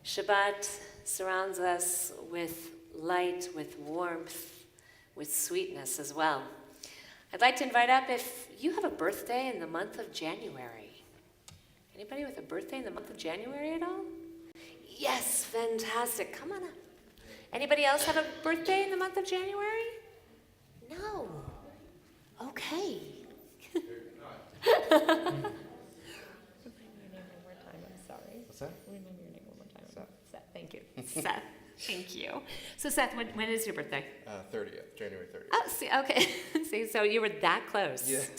Shabbat surrounds us with light, with warmth, with sweetness as well. I'd like to invite up if you have a birthday in the month of January. Anybody with a birthday in the month of January at all? Yes, fantastic. Come on up. Anybody else have a birthday in the month of January? No. Okay. What's that? Remember your name one more time. Seth. Thank you. Seth. Thank you. So Seth, when is your birthday? 30th, January 30th. Oh, see, okay. See, so you were that close was.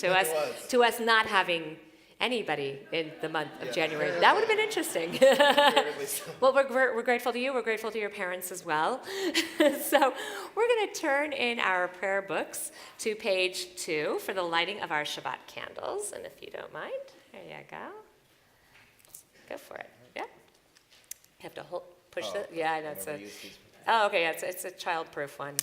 to us not having anybody in the month of January. That would have been interesting. Well, we're grateful to you. We're grateful to your parents as well. So we're going to turn in our prayer books to page 2 for the lighting of our Shabbat candles. And if you don't mind, there you go. Go for it. Yeah. You have to push the. Yeah, that's a. Oh, okay. Yeah, it's a child-proof one,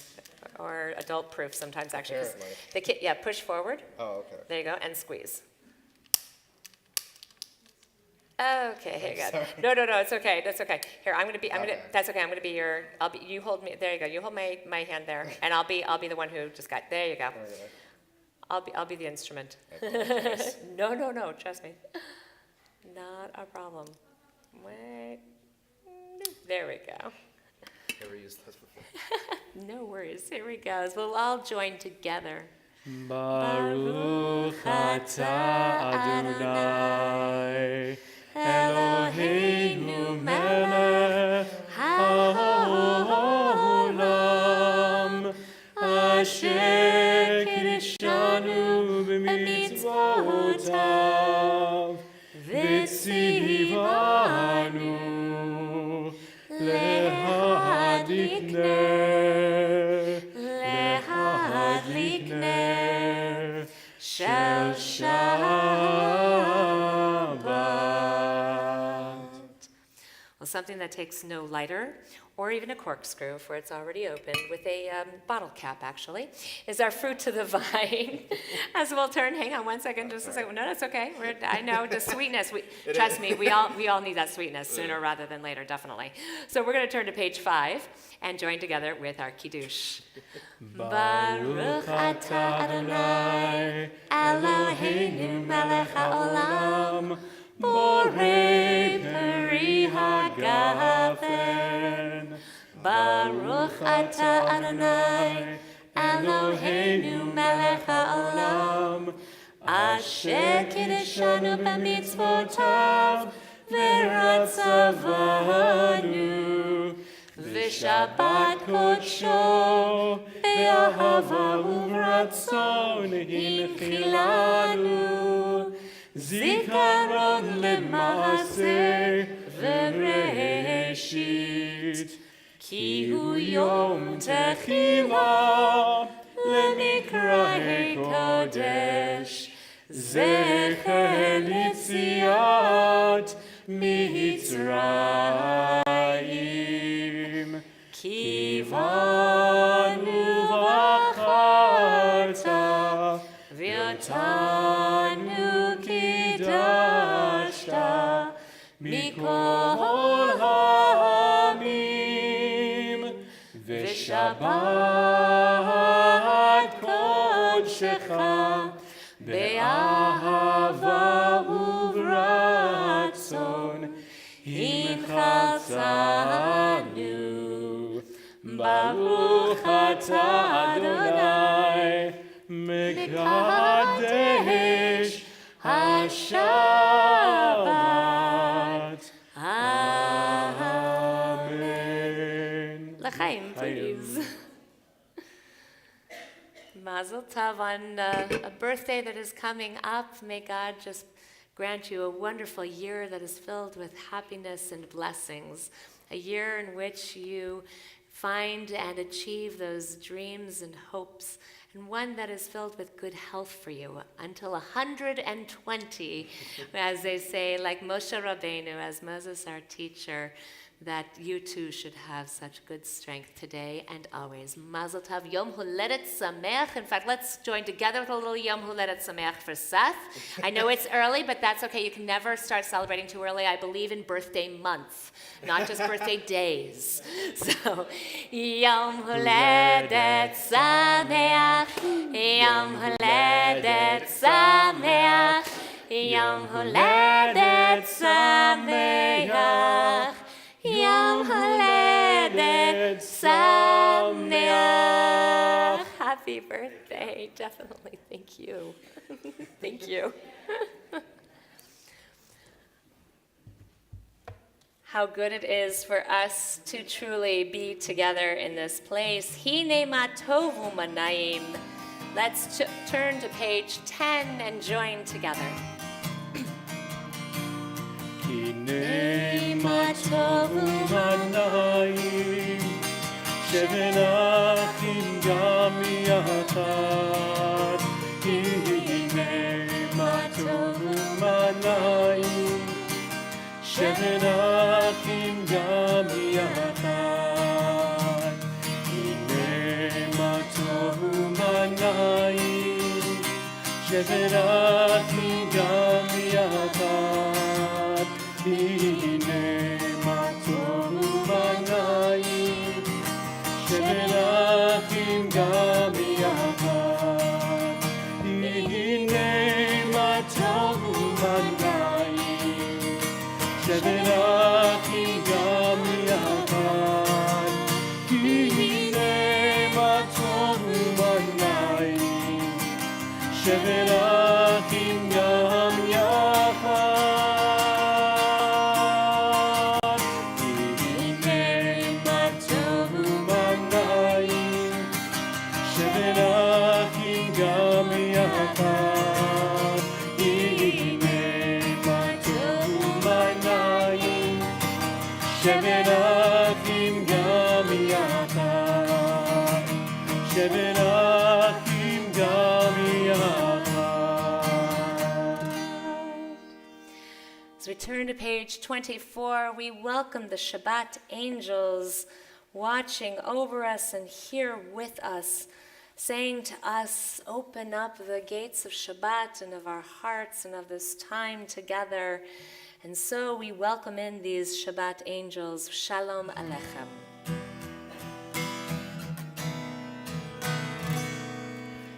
or adult-proof sometimes actually. The kid, push forward. Oh, okay. There you go, and squeeze. Okay, here you go. No, it's okay. That's okay. Here, that's okay. I'm gonna be your. You hold me. There you go. You hold my hand there, and I'll be the one who just got. There you go. I'll be the instrument. No. Trust me. Not a problem. Wait. There we go. Never used those before. No worries. Here we go. We'll all join together. Baruch atah Adonai Eloheinu melech haolam asher kiddushanu b'mitzvotav v'tzivanu להדליק נר של Shabbat. Well, something that takes no lighter or even a corkscrew, for it's already opened, with a bottle cap, actually, is our fruit to the vine. As we'll turn, hang on one second, just a second. No, that's okay. I know, the sweetness. Trust me, we all need that sweetness sooner rather than later, definitely. So we're going to turn to page 5 and join together with our Kiddush. Baruch atah Adonai Eloheinu melech haolam Borei peri hagafen. Baruch atah Adonai Eloheinu melech haolam asher kiddushanu b'mitzvotav v'ratzavanu v'shabbat kodsho be'ahava u'ratzon hinchilanu זיכרון למעשה וראשית כי הוא יום תחילה למקראי קודש זכר ליציאת מצרים קיוונו בחרת ואותנו קידשת מכל העמים ושבת קודשך באהבה וברצון הנחלצנו ברוך אתה אדוני מקדש השבת. Amen. L'chaim, please. Mazel tov on a birthday that is coming up. May God just grant you a wonderful year that is filled with happiness and blessings. A year in which you find and achieve those dreams and hopes, and one that is filled with good health for you until 120, as they say, like Moshe Rabbeinu, as Moses, our teacher, that you too should have such good strength today and always. Mazel tov, Yom Huledet Sameach. In fact, let's join together with a little Yom Huledet Sameach for Seth. I know it's early, but that's okay. You can never start celebrating too early. I believe in birthday month, not just birthday days. So, Yom Huledet Sameach, Yom Huledet Sameach, Yom Huledet Sameach. Yom Haledet Sameach. Happy birthday. Definitely. Thank you. Thank you. How good it is for us to truly be together in this place. Hine ma tovu manayim. Let's turn to page 10 and join together. הנה מה טובו מנעים, שנחים גם יחד. הנה מה טובו מנעים, שנחים גם יחד. הנה מה טובו מנעים, שנחים גם יחד. הנה מה טובו מנעים, שנחים גם יחד. הנה מה טובו מנעים, שנחים גם יחד. הנה מה טובו מנעים, שנחים גם יחד. שנחים גם יחד, שנחים גם יחד. As we turn to page 24, we welcome the Shabbat angels watching over us and here with us, saying to us, open up the gates of Shabbat and of our hearts and of this time together. And so we welcome in these Shabbat angels. Shalom Aleichem.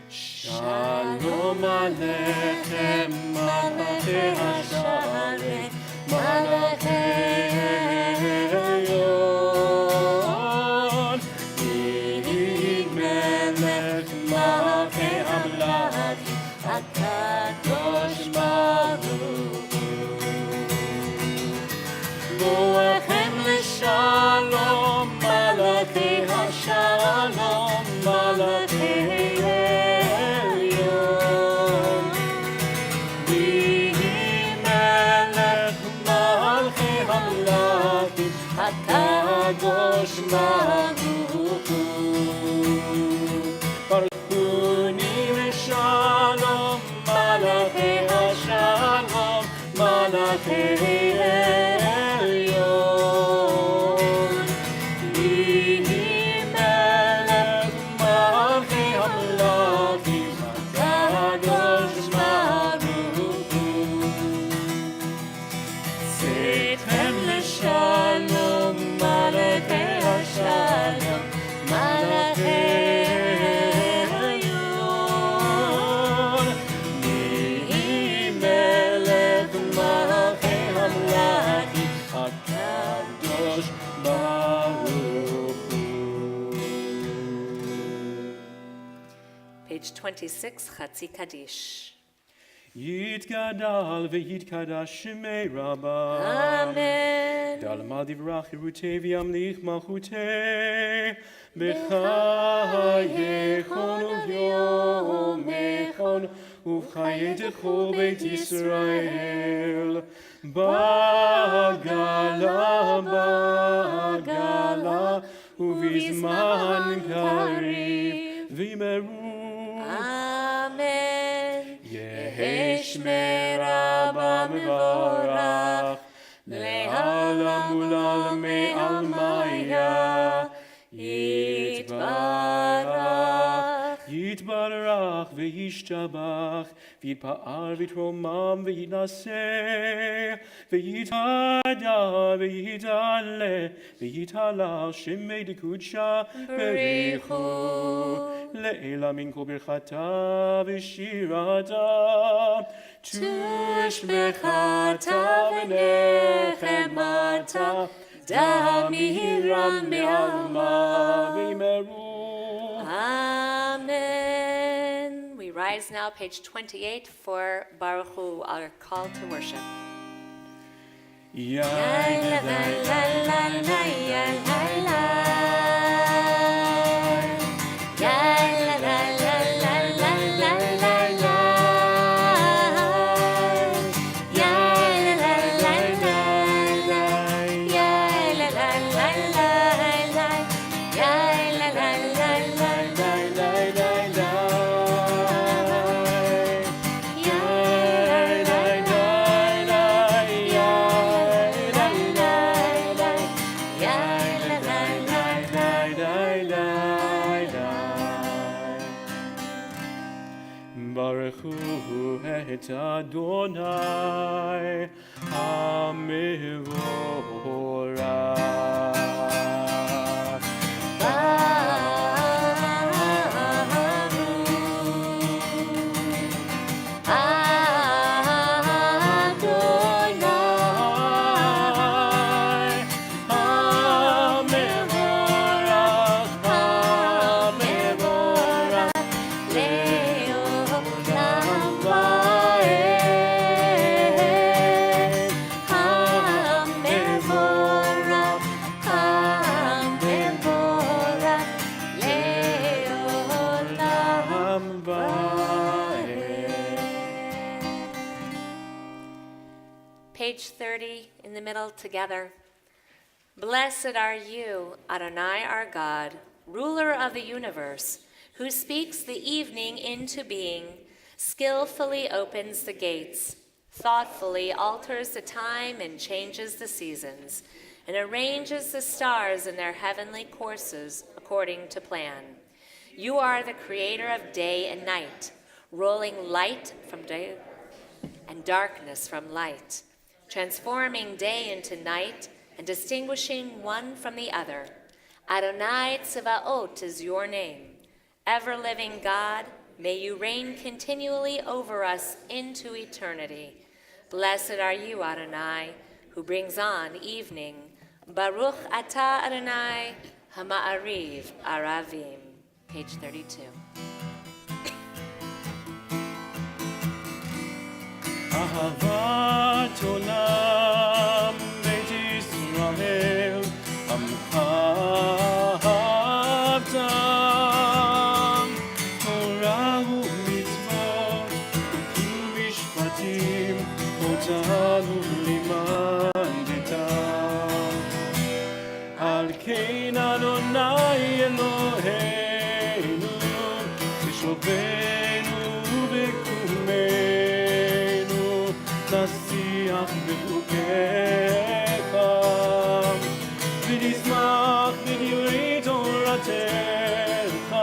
Shalom Aleichem, Malachei Hasharet, Malachei Elyon. Yid Melech, Malachei Amlachim, HaKadosh Baruch Hu. Boachem l'shalom, Malachei Hashalom, Malachei Elyon. Vihi Melech Malchei Hamlachim, HaKadosh Baruch Hu. Baruchuni l'shalom, Malachei Hashalom, Malachei Elyon. Vihi Melech Malchei Hamlachim, HaKadosh Baruch Hu. Seitchem l'shalom, Malachei Hashalom, Malachei Elyon. Vihi Melech Malchei Hamlachim, HaKadosh Baruch Hu. Page 26, Chatzi Kaddish. יתגדל ויתקדש שמי רבה. Amen. דלמל דברך חירותי וימליך מלכותי בחייכון וביומכון ובחיי כל בית ישראל בגלה ובזמן קריב וימרו Amen. יהי שמי רבה מבורך לעולם ולעלמי עלמיה יתברך. יתברך וישתבח, ויתפאר ויתרומם ויתנשא, ויתהדר ויתעלה, ויתהלל שמי דקודשה בריחו. לעילה מן כל ברכתה ושירתה, תושבחתה ונחמתה, דמירם בעלמה וימרו. Amen. We rise now, page 28, for Baruch Hu, our call to worship. Ya La la la la la ya la la. Ya la la la la la la la la. Ya la la la la la. Ya la la la la la. Ya la la la la la la la la. Baruch Hu et Adonai HaMevorach. Page 30 in the middle together. Blessed are you, Adonai our God, ruler of the universe, who speaks the evening into being, skillfully opens the gates, thoughtfully alters the time and changes the seasons, and arranges the stars in their heavenly courses according to plan. You are the creator of day and night, rolling light from day and darkness from light, transforming day into night and distinguishing one from the other. Adonai Tzevaot is your name. Ever-living God, may you reign continually over us into eternity. Blessed are you, Adonai, who brings on evening. Baruch atah Adonai, Hama'ariv Aravim. Page 32. אהבת עולם בית ישראל עמך אהבתם תורה ומצוות חוקים ומשפטים אותנו לימדתם על כן אדוני אלוהינו תשובנו וקומנו נשיח בחוקיך ונשמח בדברי תורתך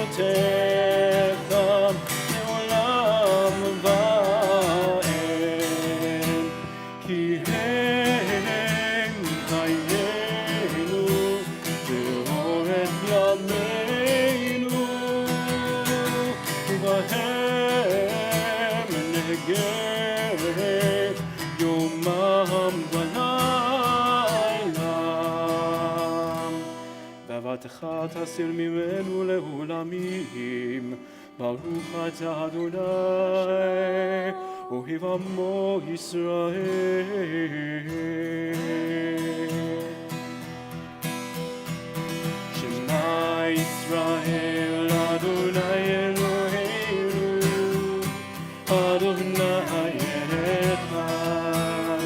ובמצוותיך לעולם ועד כי הם חיינו ואורך ימינו ובהם נגד יומם ולילה בעבדך תסיר ממנו לעולמים ברוך אתה אדוני אוהב עמו ישראל שמע ישראל אדוני אלוהינו אדוני אחד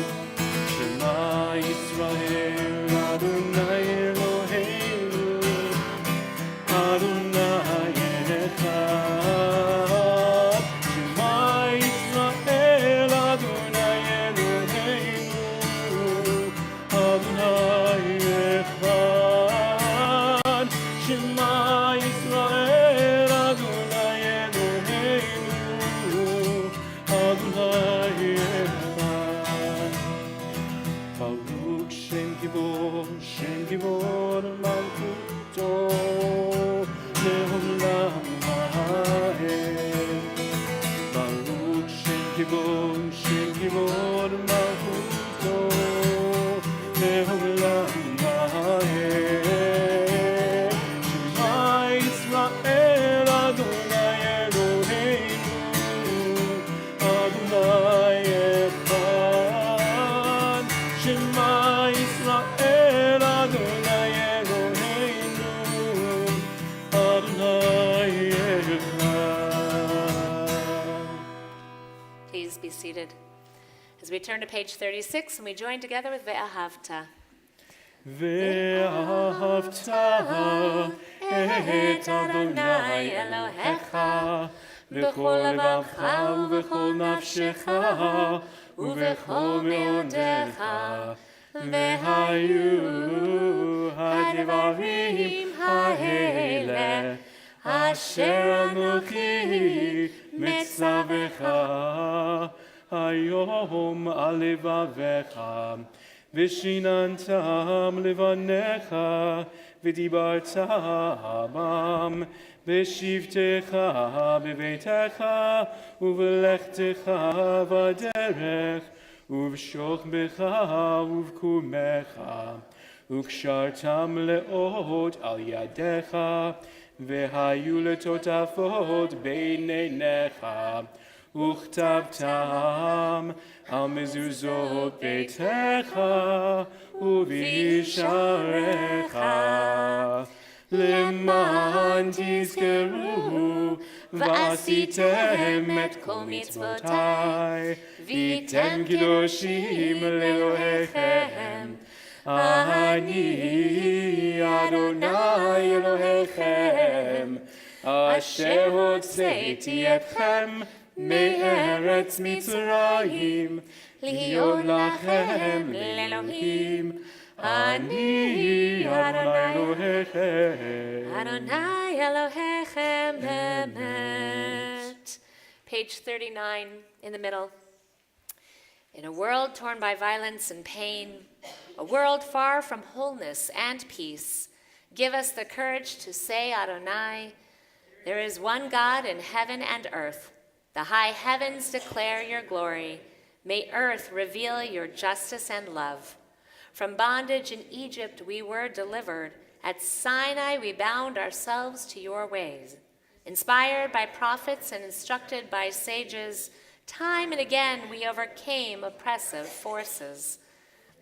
שמע ישראל אדוני אלוהינו אדוני אחד שמע ישראל הכיוון של כיוון מלכותו לעולם ועד. שמע ישראל אדוני אלוהינו אדוני אחד. שמע ישראל אדוני אלוהינו אדוני אחד. Please be seated. As we turn to page 36 and we join together with Ve'ahavta. ואהבת את אדוני אלוהיך בכל לבבך ובכל נפשך ובכל מאודיך. והיו הדברים האלה אשר אנוכי מצווך היום על לבביך. ושיננתם לבניך ודיברת בם בשבתך בביתך ובלכתך בדרך ובשוכבך ובקומך וקשרתם לאות על ידיך והיו לטוטפות בין עיניך וכתבתם על מזוזות ביתך ובשעריך למען תזכרו ועשיתם את כל מצוותיי והייתם קדושים לאלוהיכם. אני אדוני אלוהיכם אשר הוצאתי אתכם מארץ מצרים להיות לכם לאלוהים. אני אדוני אלוהיכם. Adonai Elohechem Emet. Page 39 in the middle. In a world torn by violence and pain, a world far from wholeness and peace, give us the courage to say, Adonai, there is one God in heaven and earth. The high heavens declare your glory. May earth reveal your justice and love. From bondage in Egypt we were delivered. At Sinai we bound ourselves to your ways. Inspired by prophets and instructed by sages, time and again we overcame oppressive forces.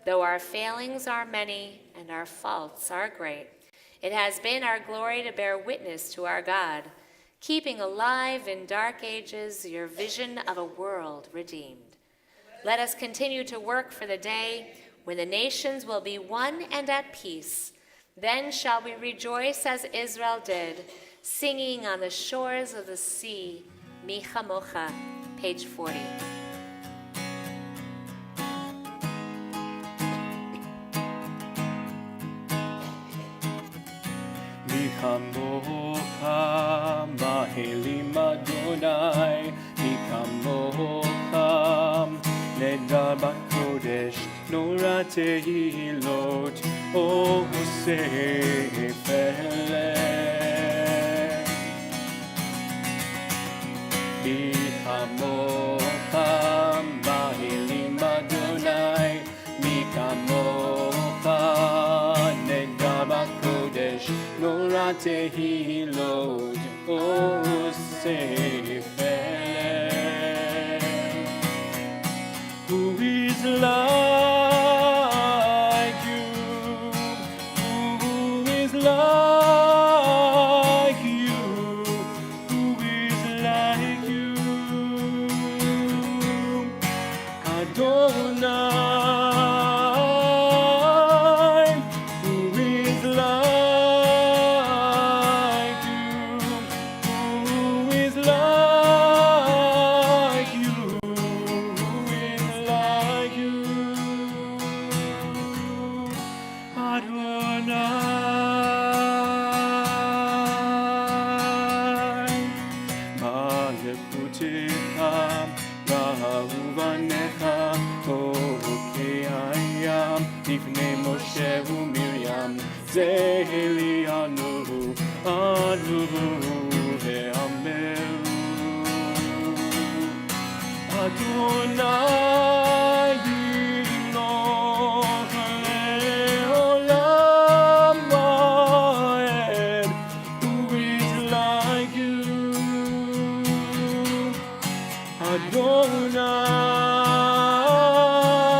Though our failings are many and our faults are great, it has been our glory to bear witness to our God, keeping alive in dark ages your vision of a world redeemed. Let us continue to work for the day when the nations will be one and at peace. Then shall we rejoice as Israel did, singing on the shores of the sea. Mi chamocha, page 40. מי כמוך באלים אדוני, מי כמוך נדר בקודש, נורא תהילות עושה פלא. מי כמוך באלים אדוני, מי כמוך נדר בקודש, נורא תהילות עושה פלא. Who is like you? Who is like you? Who is like you? Adonai. Who is like you? Who is like you? Who is like you? Adonai. מלכותך ראו בניך חוקי הים לפני משה ומרים זה אלינו אנו ואמרו Adonai Yimloch le'olam va'ed. Who is like you?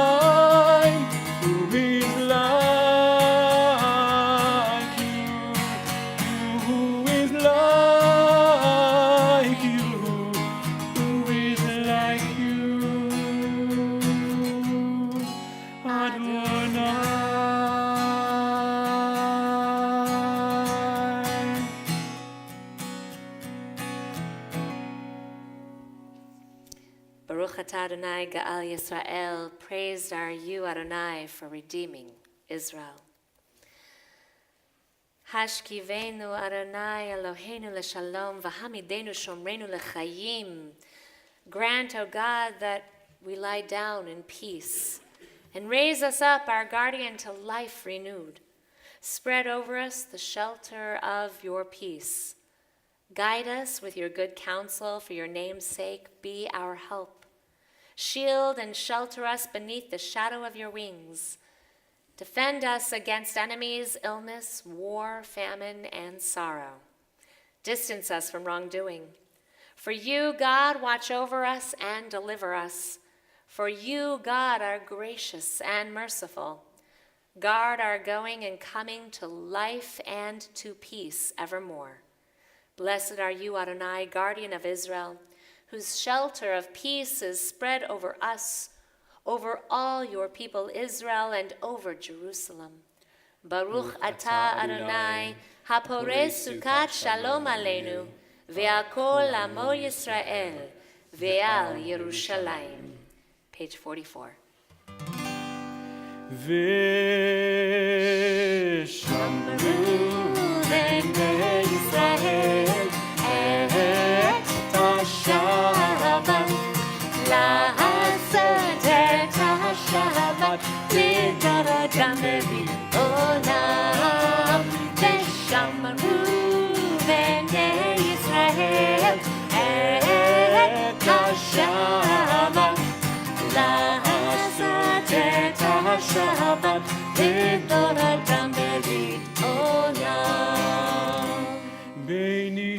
Adonai, who is like you? Who is like you? Who is like you? Adonai. Baruch atah Adonai Ga'al Yisrael. Praised are you, Adonai, for redeeming Israel. Hashkivenu Adonai Eloheinu leshalom v'hamidenu shomrenu lechayim. Grant, O God, that we lie down in peace, and raise us up, our guardian, to life renewed. Spread over us the shelter of your peace. Guide us with your good counsel, for your name's sake. Be our help. Shield and shelter us beneath the shadow of your wings. Defend us against enemies, illness, war, famine, and sorrow. Distance us from wrongdoing. For you, God, watch over us and deliver us. For you, God, are gracious and merciful. Guard our going and coming to life and to peace evermore. Blessed are you, Adonai, guardian of Israel, whose shelter of peace is spread over us, over all your people Israel, and over Jerusalem. Baruch atah Adonai, haporeh sukat shalom aleinu, ve'akol amo Yisrael, ve'al Yerushalayim. Page 44. V'shamru b'nei Yisrael et ha-Shabbat, לעשות את השבת לדורותם לעולם. ושמרו בני ישראל את השבת, לעשות את השבת לדורותם לעולם. ביני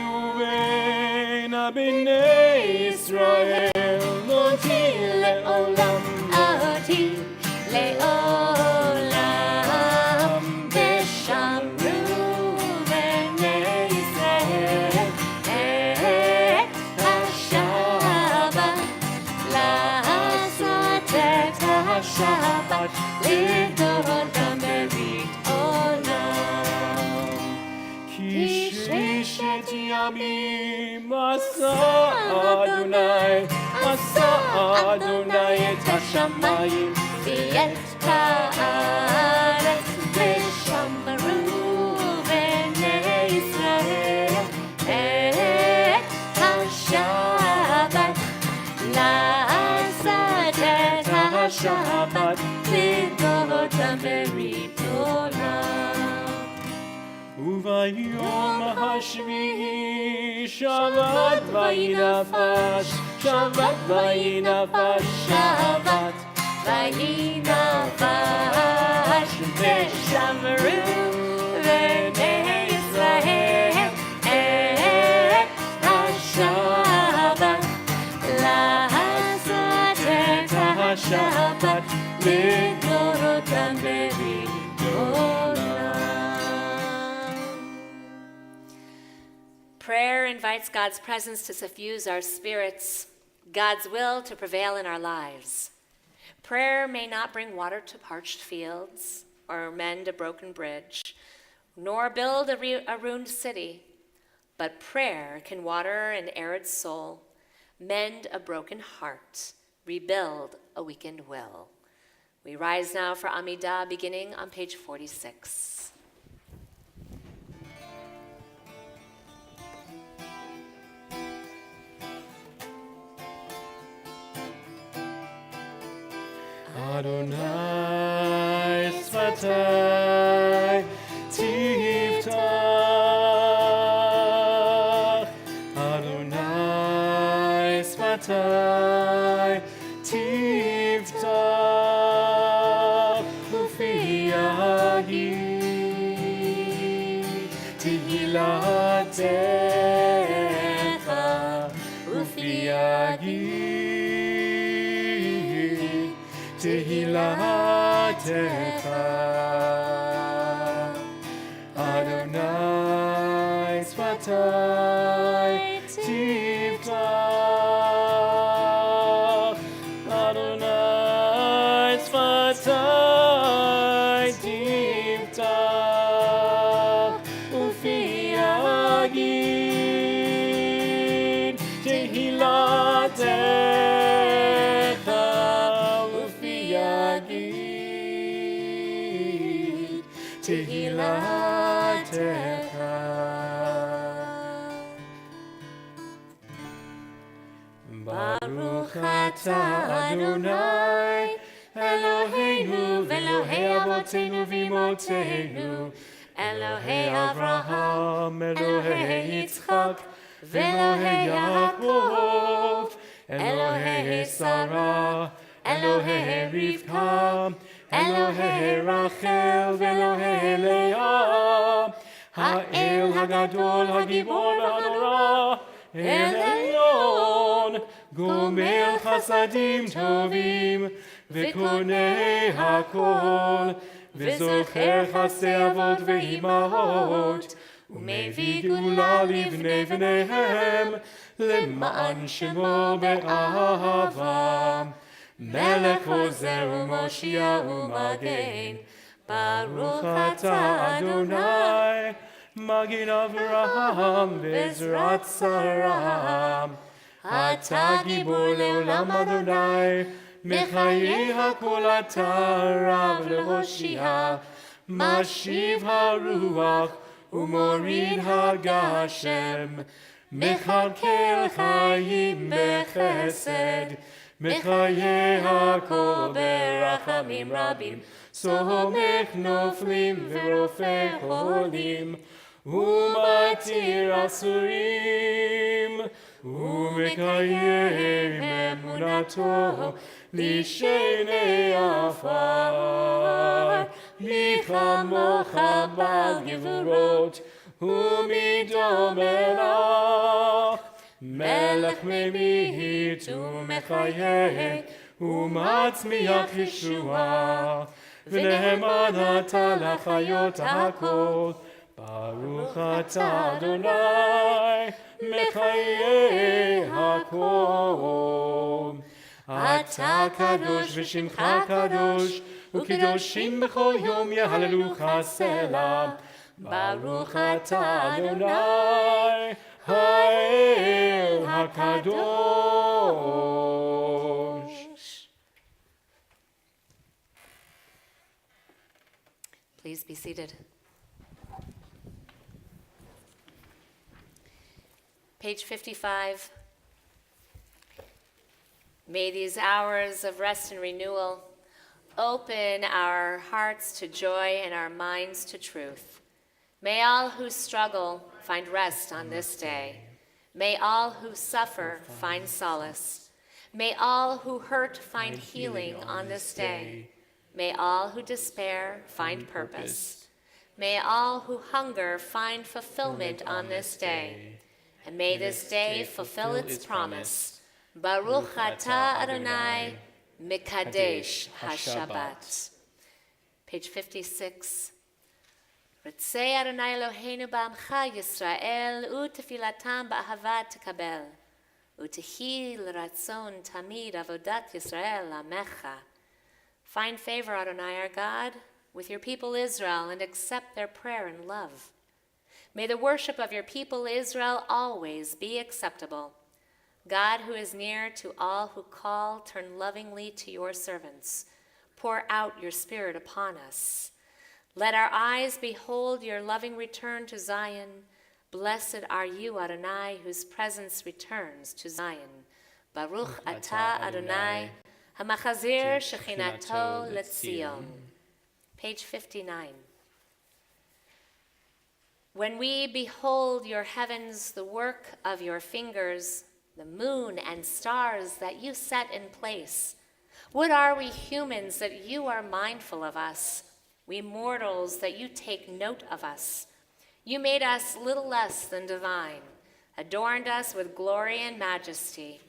ובין בני ישראל אותי לעולם, אותי לעולם. ושמרו בני ישראל את השבת, לעשות את השבת לדורותם לעולם. כי ששת ימים עשה אדוני, עשה אדוני את השמיים ואת הארץ. ושמרו בני ישראל את השבת, לעשות את השבת לדורותם לעולם. וביום השביעי שבת ויהי נפש, שבת ויהי נפש, שבת ויהי נפש. ושמרו בני ישראל את השבת, לעשות את השבת לדורותם לעולם. Prayer invites God's presence to suffuse our spirits, God's will to prevail in our lives. Prayer may not bring water to parched fields or mend a broken bridge, nor build a ruined city, but prayer can water an arid soul, mend a broken heart, rebuild a weakened will. We rise now for Amidah, beginning on page 46. Adonai Sfatai Tiftach, Adonai Sfatai Tehillatech Adonai Sfatai Tiftach Adonai Sfatai Tiftach Ufi Yagid Tehillatech Ufi Yagid Tehillatech Baruch atah Adonai Eloheinu v'Elohei Avotenu v'Imotenu Elohei Avraham Elohei Yitzchak v'Elohei Yaakov Elohei Sarah Elohei Rivka Elohei Rachel v'Elohei Leah Ha'el Hagadol Hagibor Ha'adorah El Elyon Gomel Chasadim Tovim V'konei Hakol V'zocher Chasei Avot V'imahot U'mevi Gula Livnei V'neihem Le'ma'an Shemo Be'ahava Melech Ozer U'Moshia U'Magen Baruch atah Adonai Magin Avraham Bezrat Sarah Ata Gibor Le'olam Adonai Mechayei HaKol Ata Rav Lehoshia Mashiv HaRuach U'morid HaGashem Mechalkel Chayim Bechesed Mechayei HaKol Berachamim Rabim Somech Noflim V'Rofei Cholim U'matir Asurim U'mekayem Emunato Lishenei Afar Michamocha Bal Gevurot U'midom Elach Melech Memihit U'mechayeh U'matzmiach Yeshua V'neheman ata l'chayot hakol Baruch atah Adonai Mechayei hakol Ata kadosh v'shimcha kadosh U'kedoshim b'chol yom yehalelucha selah Baruch atah Adonai Ha'el hakadosh. Please be seated. Page 55. May these hours of rest and renewal open our hearts to joy and our minds to truth. May all who struggle find rest on this day. May all who suffer find solace. May all who hurt find healing on this day. May all who despair find purpose. May all who hunger find fulfillment on this day. And may this day fulfill its promise. Baruch atah Adonai Mekadesh HaShabbat. Page 56. Ritzei Adonai Eloheinu ba'amcha Yisrael u'tefilatam ba'ahava tekabel u'tehi l'ratzon tamid avodat Yisrael amecha. Find favor, Adonai our God, with your people Israel and accept their prayer in love. May the worship of your people Israel always be acceptable. God, who is near to all who call, turn lovingly to your servants. Pour out your Spirit upon us. Let our eyes behold your loving return to Zion. Blessed are you, Adonai, whose presence returns to Zion. Baruch atah Adonai, hamachazir shechinato letzion. Page 59. When we behold your heavens, the work of your fingers, the moon and stars that you set in place, what are we humans that you are mindful of us? We mortals that you take note of us. You made us little less than divine, adorned us with glory and majesty.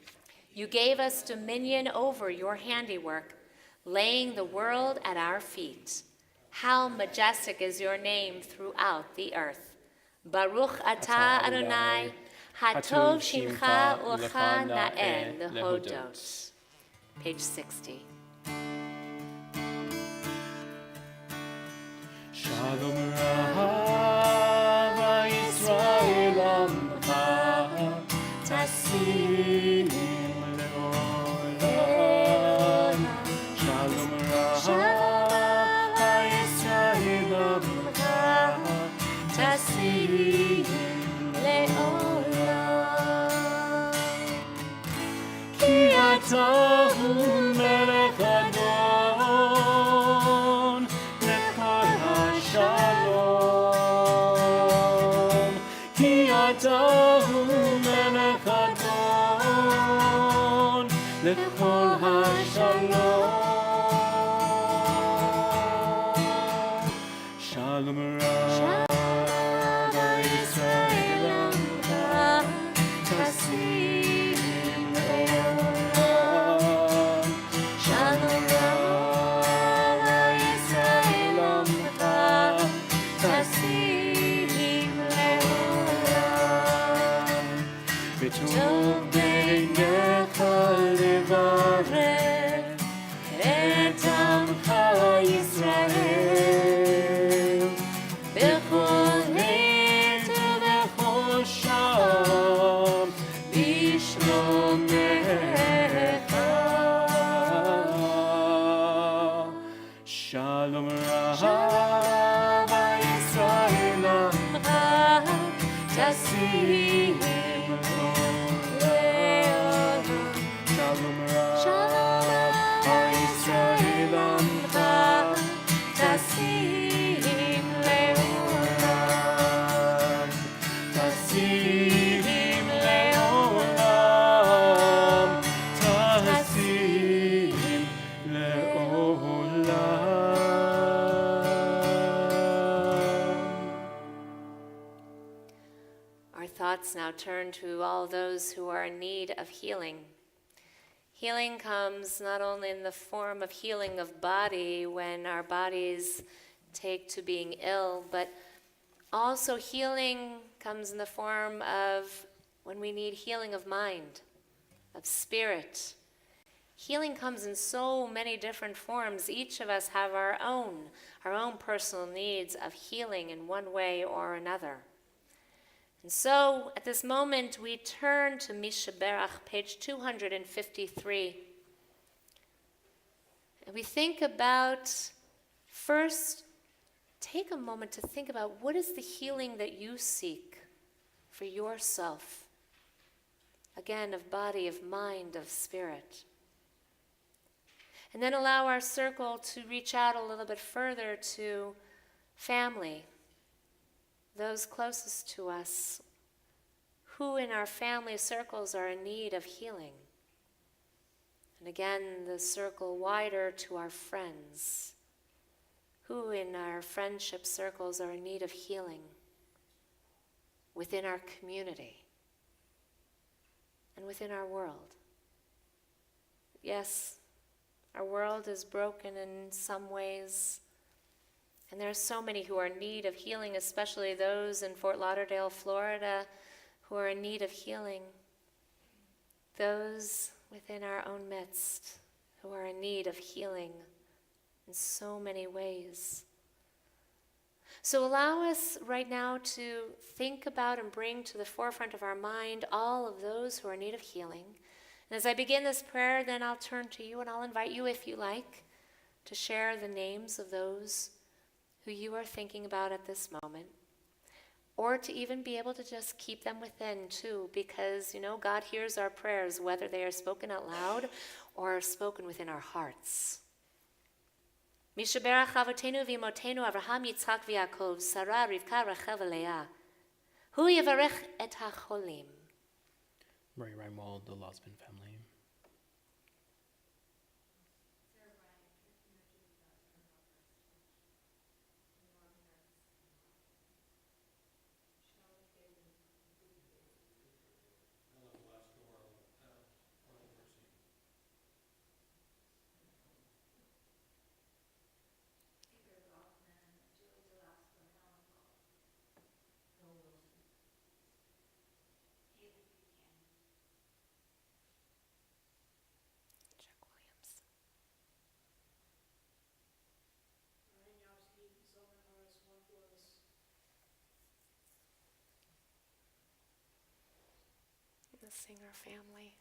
You gave us dominion over your handiwork. laying the world at our feet. How majestic is your name throughout the earth. Baruch atah Adonai, hatov shimcha u'lecha na'eh lehodot. Page 60. Shalom Rav Yisrael Amcha Tasim Leolam. Shalom Rav Yisrael Amcha Tasim Leolam. Ki ata hu melech adon lekol hashalom. Ki ata hu melech adon lekol hashalom. Shalom Rav Yisrael Amcha Tasim Leolam. Shalom Rav Yisrael Amcha Tasim Leolam. V'tov beinecha levarech et amcha Yisrael bechol עת ובכל שעה בשלומך. Shalom Rav Yisrael Amcha Tasim Leolam. Shalom Rav Yisrael Amcha Tasim Leolam. Tasim Leolam. Tasim Leolam. Our thoughts now turn to all those who are in need of healing. Healing comes not only in the form of healing of body when our bodies take to being ill, but also healing comes in the form of when we need healing of mind, of spirit. Healing comes in so many different forms. Each of us have our own personal needs of healing in one way or another. And so, at this moment, we turn to Mishaberach, page 253. And we think about, first, take a moment to think about what is the healing that you seek for yourself. Again, of body, of mind, of spirit. And then allow our circle to reach out a little bit further to family, those closest to us, who in our family circles are in need of healing. And again, the circle wider to our friends, who in our friendship circles are in need of healing within our community and within our world. Yes, our world is broken in some ways, and there are so many who are in need of healing, especially those in Fort Lauderdale, Florida, who are in need of healing. Those within our own midst who are in need of healing in so many ways. So allow us right now to think about and bring to the forefront of our mind all of those who are in need of healing. And as I begin this prayer, then I'll turn to you and I'll invite you, if you like, to share the names of those who you are thinking about at this moment, or to even be able to just keep them within too, because, God hears our prayers, whether they are spoken out loud or are spoken within our hearts. Mishaberach avotenu v'imotenu Avraham, Yitzchak v'Yaakov, Sarah, Rivka, Rachel v'Leah. Hu yavarech et hacholim. Murray Reinwald, the Losman family. blessing our family.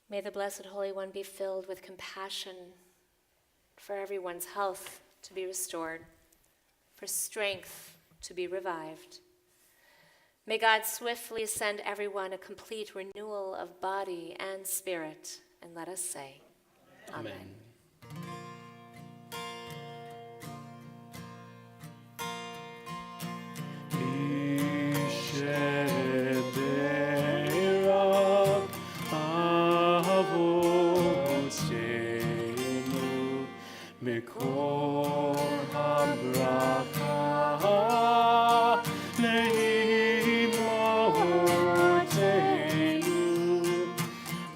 May the Blessed Holy One be filled with compassion for everyone's health to be restored, for strength to be revived. May God swiftly send everyone a complete renewal of body and spirit, and let us say, Amen. מקור הברכה לאמותינו.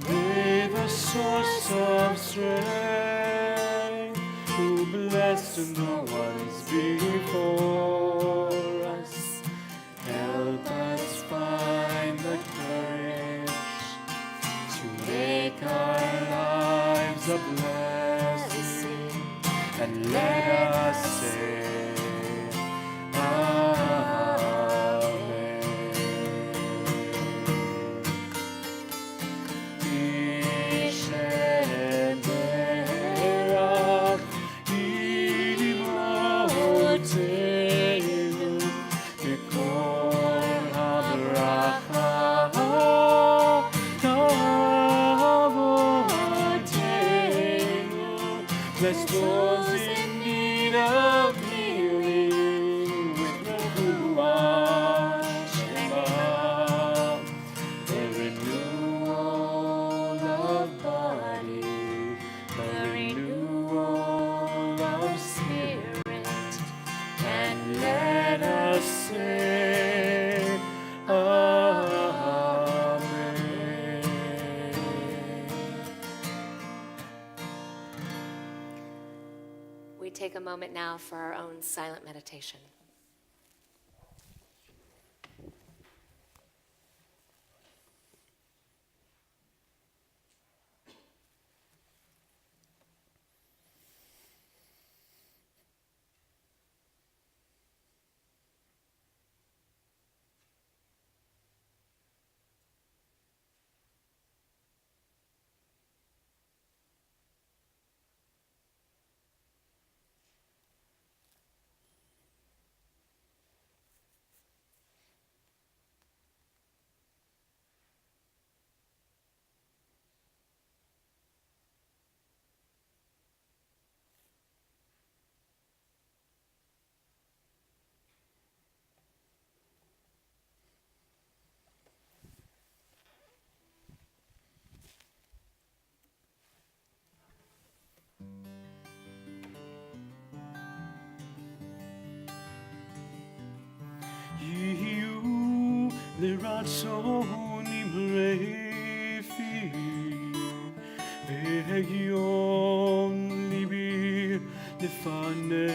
May the source of strength, who blessed the ones before us, help us find the courage to make our lives a blessing, and let us say, Amen. Isheberach Idimotenu Mikol habracha Avotenu. Bless those in need of healing with Refuah Shema, the renewal of body, the renewal of spirit, and let us say, Amen. We take a moment now for our own silent meditation. יהיו לרצון אמרתי, והגיון ליבי לפניך,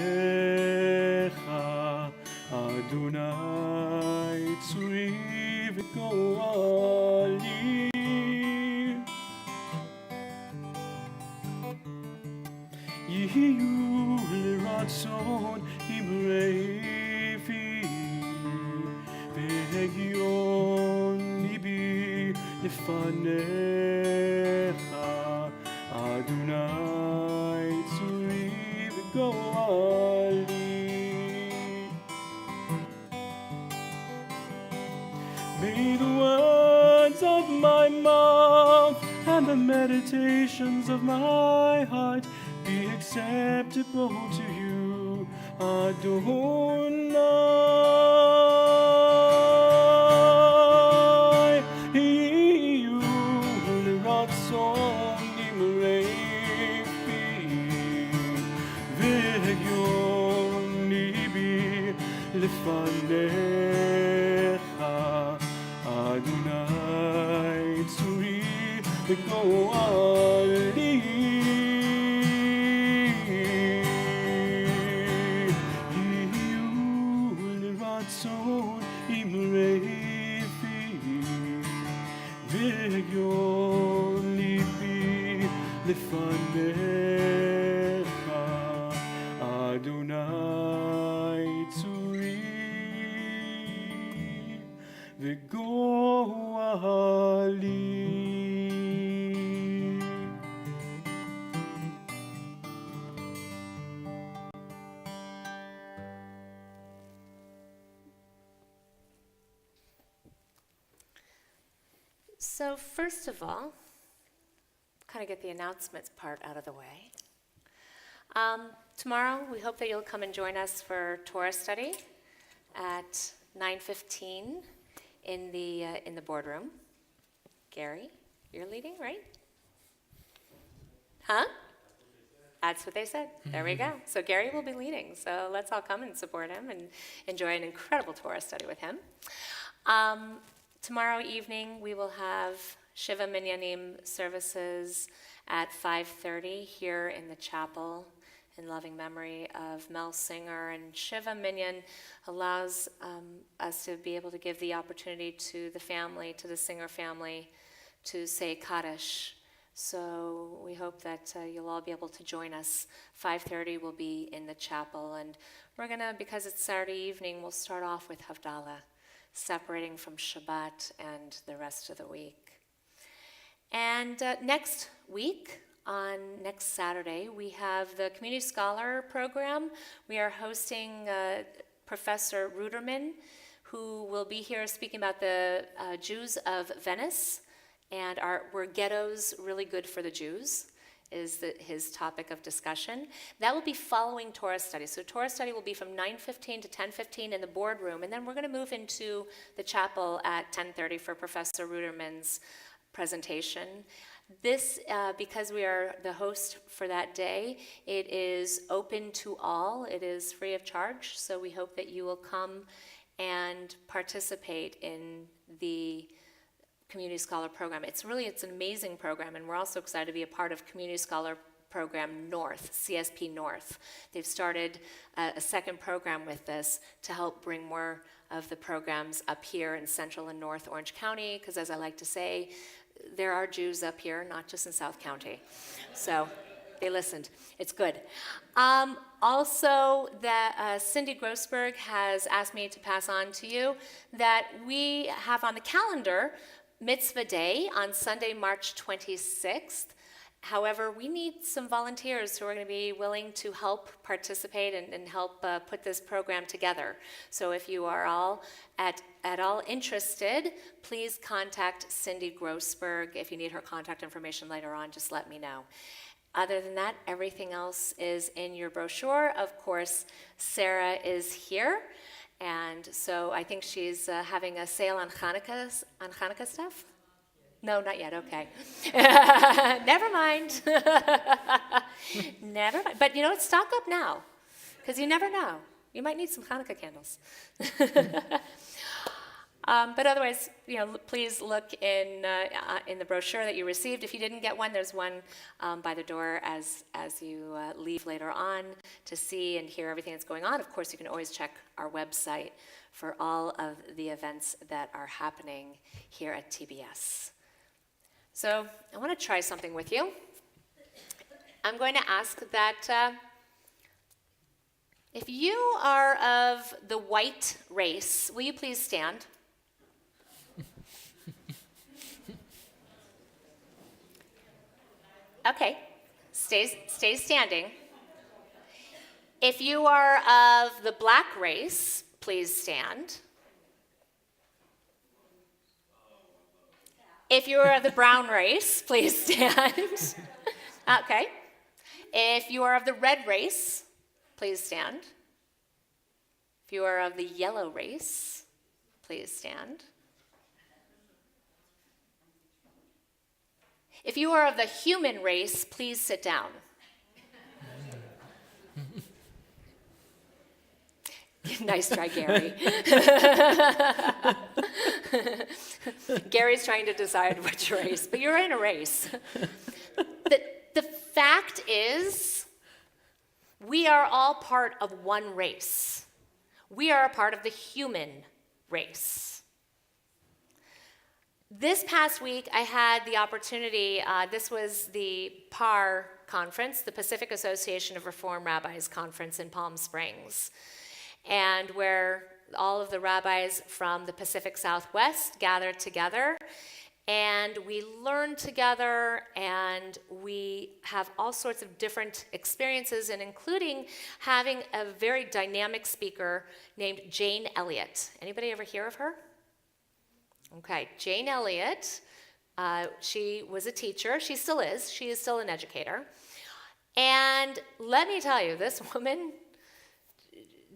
אדוני צורי וגואלי. יהיו לרצון אמרתי, והגיון ליבי לפניך, אדוני צורי וגואלי. May the words of my mouth and the meditations of my heart be acceptable to you, Adonai. Yihyu l'ratzon nimrefi, v'hegyon libi lefanecha, Adonai tzuri v'goali. Yihyu l'ratzon imrefi, לפניך, אדוני צורי וגואלי. So first of all, kind of get the announcements part out of the way. Tomorrow, we hope that you'll come and join us for Torah study at 9:15 in the boardroom. Gary, you're leading, right? Huh? That's what they said. There we go. So Gary will be leading. So let's all come and support him and enjoy an incredible Torah study with him. Tomorrow evening, we will have Shiva Minyanim services at 5:30 here in the chapel in loving memory of Mel Singer. And Shiva Minyan allows us to be able to give the opportunity to the family, to the Singer family, to say Kaddish. So we hope that you'll all be able to join us. 5:30 will be in the chapel. And we're going to, because it's Saturday evening, we'll start off with Havdalah, separating from Shabbat and the rest of the week. And next week, on next Saturday, we have the Community Scholar Program. We are hosting Professor Ruderman, who will be here speaking about the Jews of Venice, and were ghettos really good for the Jews, is his topic of discussion. That will be following Torah study. So Torah study will be from 9:15 to 10:15 in the boardroom, and then we're going to move into the chapel at 10:30 for Professor Ruderman's presentation. This, because we are the host for that day, it is open to all. It is free of charge, so we hope that you will come and participate in the Community Scholar Program. It's an amazing program, and we're also excited to be a part of Community Scholar Program North, CSP North. They've started a second program with this to help bring more of the programs up here in Central and North Orange County, because as I like to say, there are Jews up here, not just in South County. So they listened. It's good. Also, that Cindy Grossberg has asked me to pass on to you that we have on the calendar Mitzvah Day on Sunday, March 26th. However, we need some volunteers who are going to be willing to help participate and help put this program together. So if you are all at all interested, please contact Cindy Grossberg. If you need her contact information later on, just let me know. Other than that, everything else is in your brochure. Of course, Sarah is here. And so I think she's having a sale on Hanukkah stuff? No, not yet, okay. Never mind. Never mind. But you know what, stock up now, because you never know. You might need some Hanukkah candles. But otherwise, please look in the brochure that you received. If you didn't get one, there's one by the door as you leave later on to see and hear everything that's going on. Of course, you can always check our website for all of the events that are happening here at TBS. So I want to try something with you. I'm going to ask that if you are of the white race, will you please stand? Okay, stay standing. If you are of the black race, please stand. If you are of the brown race, please stand. Okay. If you are of the red race, please stand. If you are of the yellow race, please stand. If you are of the human race, please sit down. Nice try, Gary. Gary's trying to decide which race, but you're in a race. The fact is, we are all part of one race. We are a part of the human race. This past week, I had the opportunity, this was the PAR conference, the Pacific Association of Reform Rabbis conference in Palm Springs, and where all of the rabbis from the Pacific Southwest gathered together, and we learned together, and we have all sorts of different experiences, and including having a very dynamic speaker named Jane Elliott. Anybody ever hear of her? Okay, Jane Elliott, she was a teacher. She still is. She is still an educator. And let me tell you, this woman,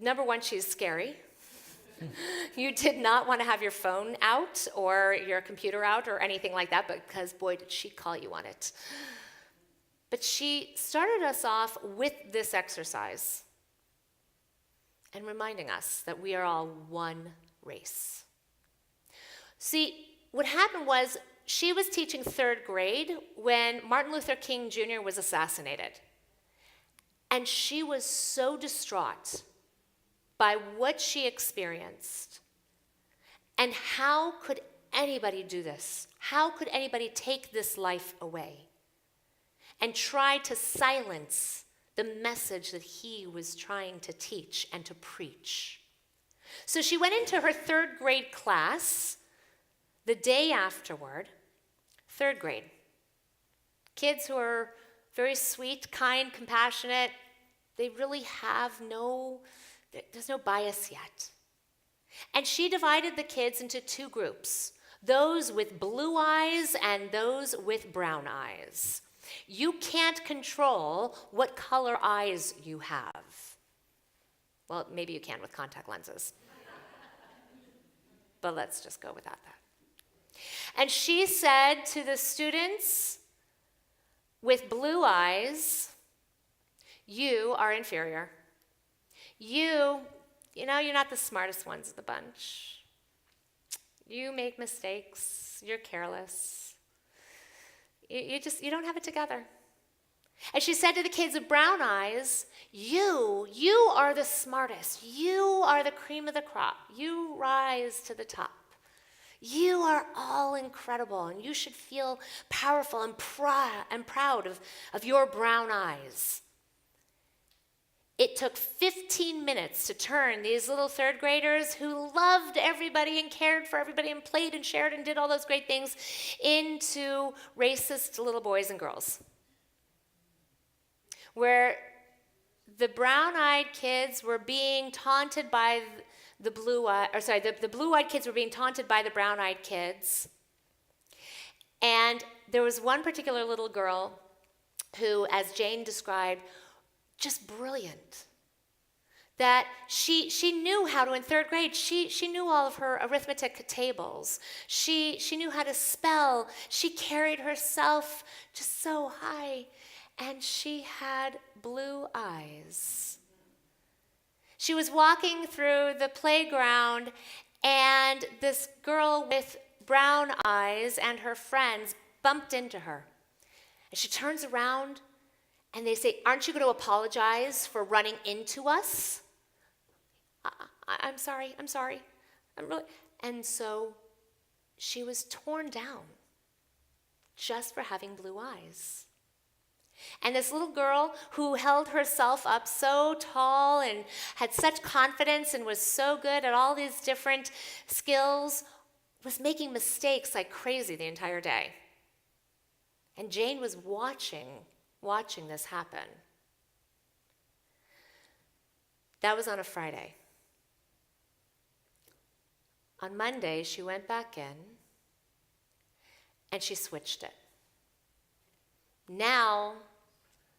number one, she's scary. You did not want to have your phone out or your computer out or anything like that, because boy, did she call you on it. But she started us off with this exercise and reminding us that we are all one race. See, what happened was she was teaching third grade when Martin Luther King Jr. was assassinated. And she was so distraught by what she experienced. And how could anybody do this? How could anybody take this life away and try to silence the message that he was trying to teach and to preach? So she went into her third grade class the day afterward, third grade. Kids who are very sweet, kind, compassionate, they really have there's no bias yet. And she divided the kids into two groups, those with blue eyes and those with brown eyes. You can't control what color eyes you have. Well, maybe you can with contact lenses. But let's just go without that. And she said to the students with blue eyes, you are inferior. You're not the smartest ones of the bunch. You make mistakes. You're careless. You don't have it together. And she said to the kids with brown eyes, you are the smartest. You are the cream of the crop. You rise to the top. You are all incredible, and you should feel powerful and proud of your brown eyes. It took 15 minutes to turn these little third graders who loved everybody and cared for everybody and played and shared and did all those great things into racist little boys and girls. Where the brown-eyed kids were being taunted by the blue-eyed kids were being taunted by the brown-eyed kids. And there was one particular little girl who, as Jane described, just brilliant. That she knew how to, in third grade, she knew all of her arithmetic tables. She knew how to spell. She carried herself just so high. And she had blue eyes. She was walking through the playground, and this girl with brown eyes and her friends bumped into her. And she turns around, and they say, "Aren't you going to apologize for running into us?" I'm sorry. I'm really. And so she was torn down just for having blue eyes. And this little girl who held herself up so tall and had such confidence and was so good at all these different skills was making mistakes like crazy the entire day. And Jane was watching this happen. That was on a Friday. On Monday, she went back in and she switched it. Now,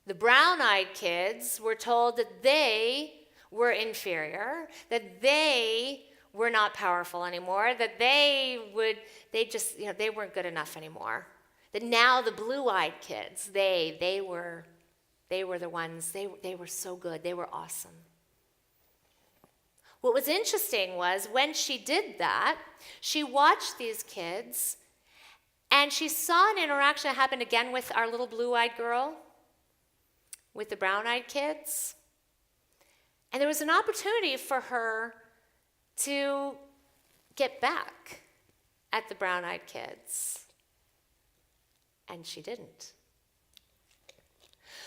the brown-eyed kids were told that they were inferior, that they were not powerful anymore, that they weren't good enough anymore. That now the blue-eyed kids, they were the ones, they were so good, they were awesome. What was interesting was when she did that, she watched these kids and she saw an interaction that happened again with our little blue-eyed girl, with the brown-eyed kids. And there was an opportunity for her to get back at the brown-eyed kids. And she didn't.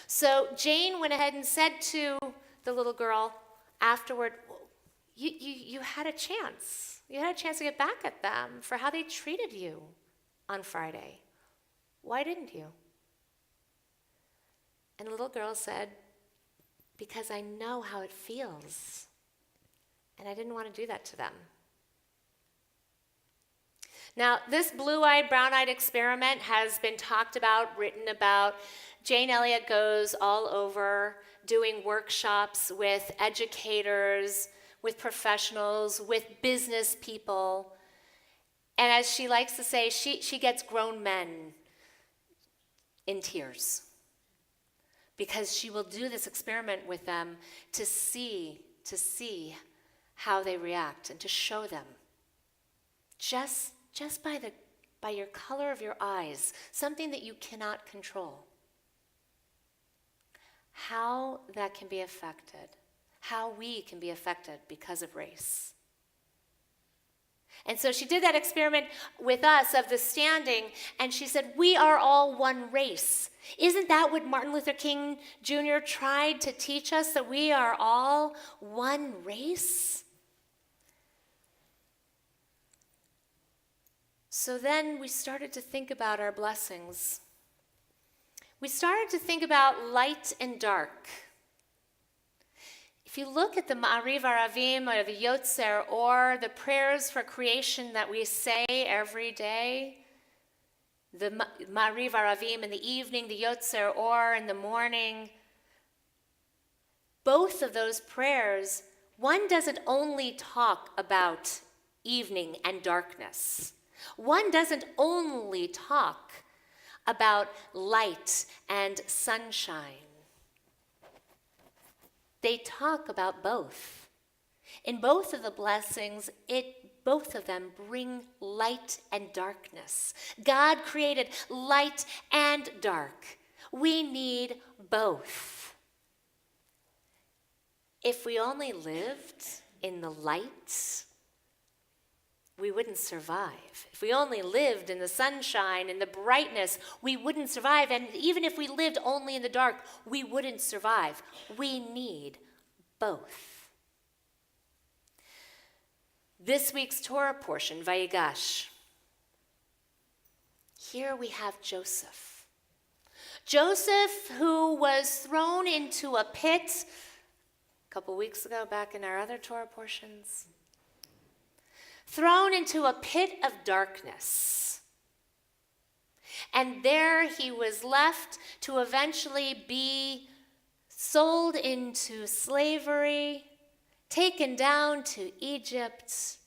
So Jane went ahead and said to the little girl afterward, you had a chance. You had a chance to get back at them for how they treated you on Friday. Why didn't you? And the little girl said, because I know how it feels. And I didn't want to do that to them. Now, this blue-eyed, brown-eyed experiment has been talked about, written about. Jane Elliott goes all over doing workshops with educators, with professionals, with business people. And as she likes to say, she gets grown men in tears because she will do this experiment with them to see how they react and to show them just by your color of your eyes, something that you cannot control, how that can be affected, how we can be affected because of race. And so she did that experiment with us of the standing, and she said, we are all one race. Isn't that what Martin Luther King Jr. tried to teach us, that we are all one race? So then we started to think about our blessings. We started to think about light and dark. If you look at the Ma'ariv Aravim or the Yotzer or the prayers for creation that we say every day, the Ma'ariv Aravim in the evening, the Yotzer or in the morning, both of those prayers, one doesn't only talk about evening and darkness. One doesn't only talk about light and sunshine. They talk about both. In both of the blessings, both of them bring light and darkness. God created light and dark. We need both. If we only lived in the light, we wouldn't survive. If we only lived in the sunshine and the brightness, we wouldn't survive. And even if we lived only in the dark, we wouldn't survive. We need both. This week's Torah portion, Vayigash. Here we have Joseph. Joseph, who was thrown into a pit a couple weeks ago, back in our other Torah portions. Thrown into a pit of darkness. And there he was left to eventually be sold into slavery, taken down to Egypt,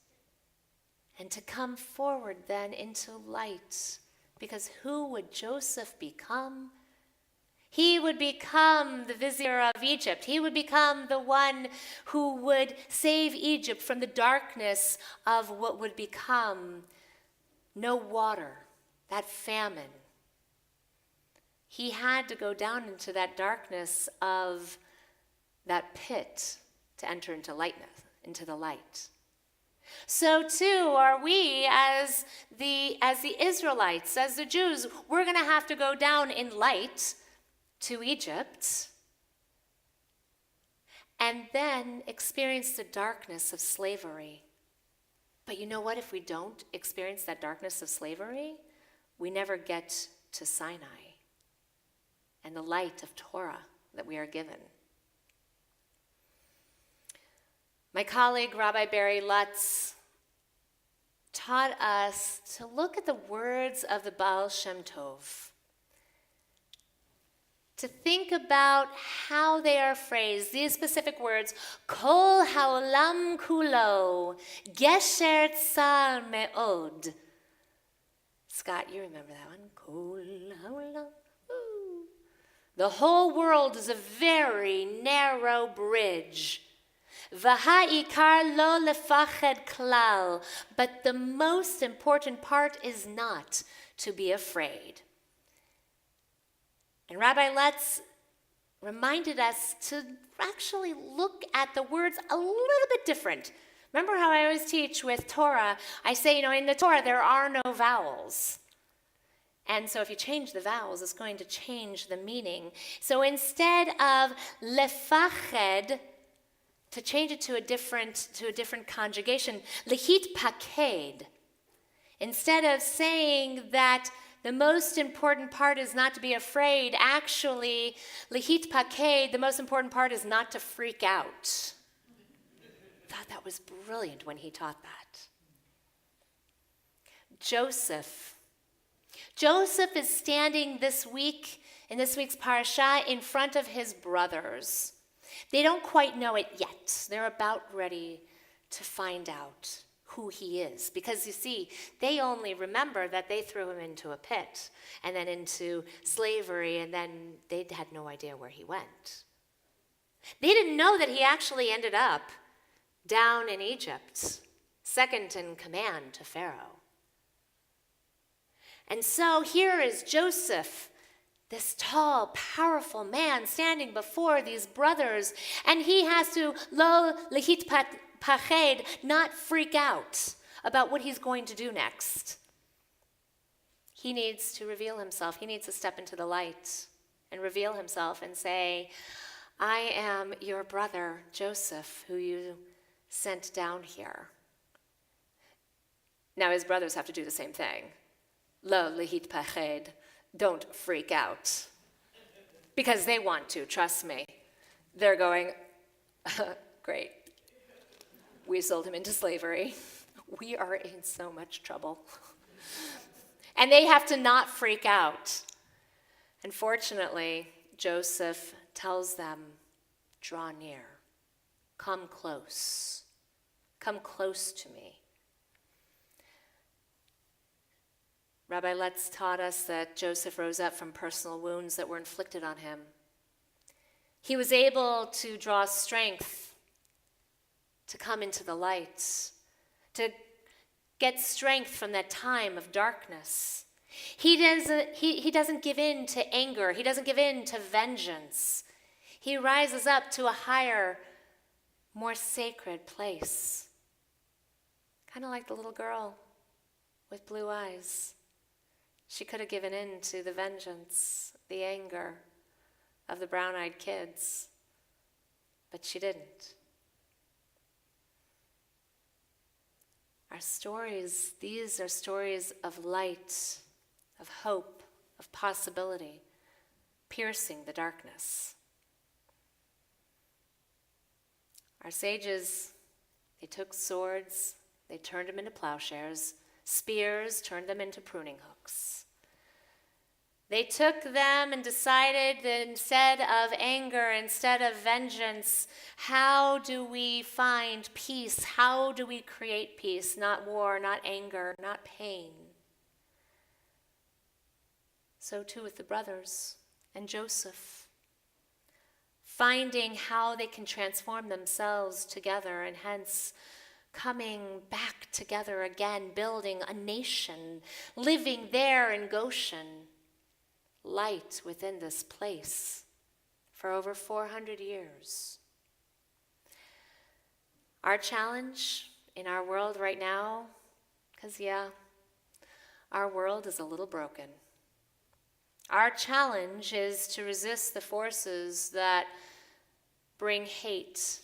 and to come forward then into light. Because who would Joseph become? He would become the vizier of Egypt. He would become the one who would save Egypt from the darkness of what would become no water, that famine. He had to go down into that darkness of that pit to enter into lightness, into the light. So too are we as the Israelites, as the Jews. We're going to have to go down in light to Egypt, and then experience the darkness of slavery. But you know what? If we don't experience that darkness of slavery, we never get to Sinai and the light of Torah that we are given. My colleague, Rabbi Barry Lutz, taught us to look at the words of the Baal Shem Tov, to think about how they are phrased. These specific words, Kol haolam kulo, gesher tsar me'od. Scott, you remember that one? Kol haolam. The whole world is a very narrow bridge. V'ha'ikar lo lefached klal. But the most important part is not to be afraid. And Rabbi Lutz reminded us to actually look at the words a little bit different Remember how I always teach with Torah, I say, in the Torah there are no vowels. And so if you change the vowels, it's going to change the meaning. So instead of lefached, to change it to a different conjugation, lehit paked. Instead of saying that the most important part is not to be afraid, actually, lehit paked, the most important part is not to freak out. I thought that was brilliant when he taught that. Joseph is standing this week, in this week's parasha, in front of his brothers. They don't quite know it yet. They're about ready to find out who he is. Because you see, they only remember that they threw him into a pit and then into slavery, and then they had no idea where he went. They didn't know that he actually ended up down in Egypt, second in command to Pharaoh. And so here is Joseph, this tall, powerful man standing before these brothers, and he has to, lo lehit paked, not freak out about what he's going to do next. He needs to reveal himself. He needs to step into the light and reveal himself and say, I am your brother, Joseph, who you sent down here. Now his brothers have to do the same thing. Lo lehit paked, don't freak out. Because they want to, trust me. They're going, great. We sold him into slavery. We are in so much trouble. And they have to not freak out. Unfortunately, Joseph tells them, draw near. Come close. Come close to me. Rabbi Letts taught us that Joseph rose up from personal wounds that were inflicted on him. He was able to draw strength to come into the light, to get strength from that time of darkness. He doesn't give in to anger. He doesn't give in to vengeance. He rises up to a higher, more sacred place. Kind of like the little girl with blue eyes. She could have given in to the vengeance, the anger of the brown-eyed kids, but she didn't. Our stories, these are stories of light, of hope, of possibility, piercing the darkness. Our sages, they took swords, they turned them into plowshares, spears turned them into pruning hooks. They took them and decided that instead of anger, instead of vengeance, how do we find peace? How do we create peace? Not war, not anger, not pain. So too with the brothers and Joseph. Finding how they can transform themselves together and hence coming back together again, building a nation, living there in Goshen. Light within this place for over 400 years. Our challenge in our world right now, because our world is a little broken. Our challenge is to resist the forces that bring hate,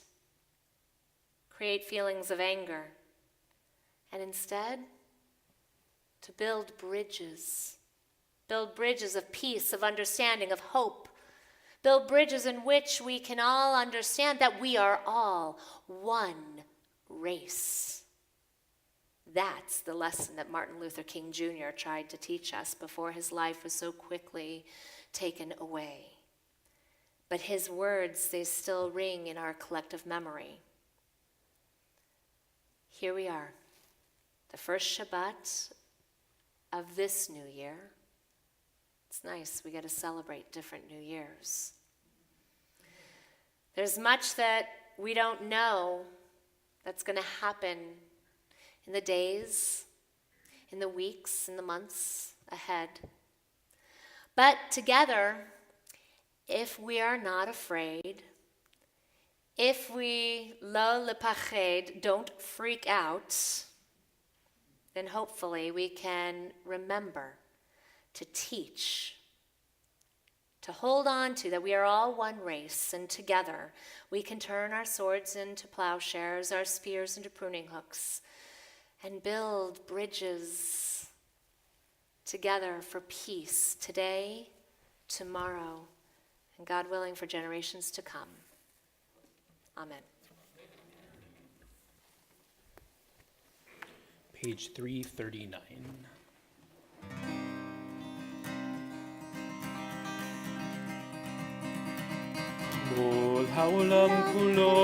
create feelings of anger, and instead to build bridges. Build bridges of peace, of understanding, of hope. Build bridges in which we can all understand that we are all one race. That's the lesson that Martin Luther King Jr. tried to teach us before his life was so quickly taken away. But his words, they still ring in our collective memory. Here we are, the first Shabbat of this new year. It's nice, we get to celebrate different New Years. There's much that we don't know that's going to happen in the days, in the weeks, in the months ahead. But together, if we are not afraid, If we lo lepached, don't freak out, then hopefully we can remember to teach, to hold on to that we are all one race, and together we can turn our swords into plowshares, our spears into pruning hooks, and build bridges together for peace today, tomorrow, and God willing for generations to come. Amen. Page 339. כל העולם כולו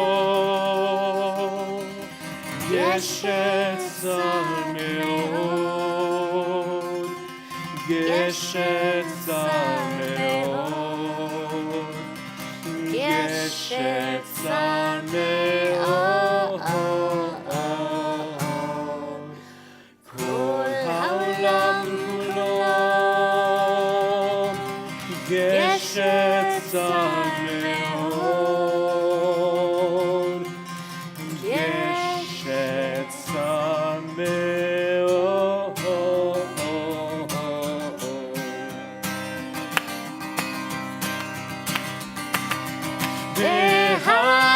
גשת זר מאוד, גשת זר מאוד, גשת זר מאוד. כל העולם כולו גשת זר מאוד, גשת זר מאוד.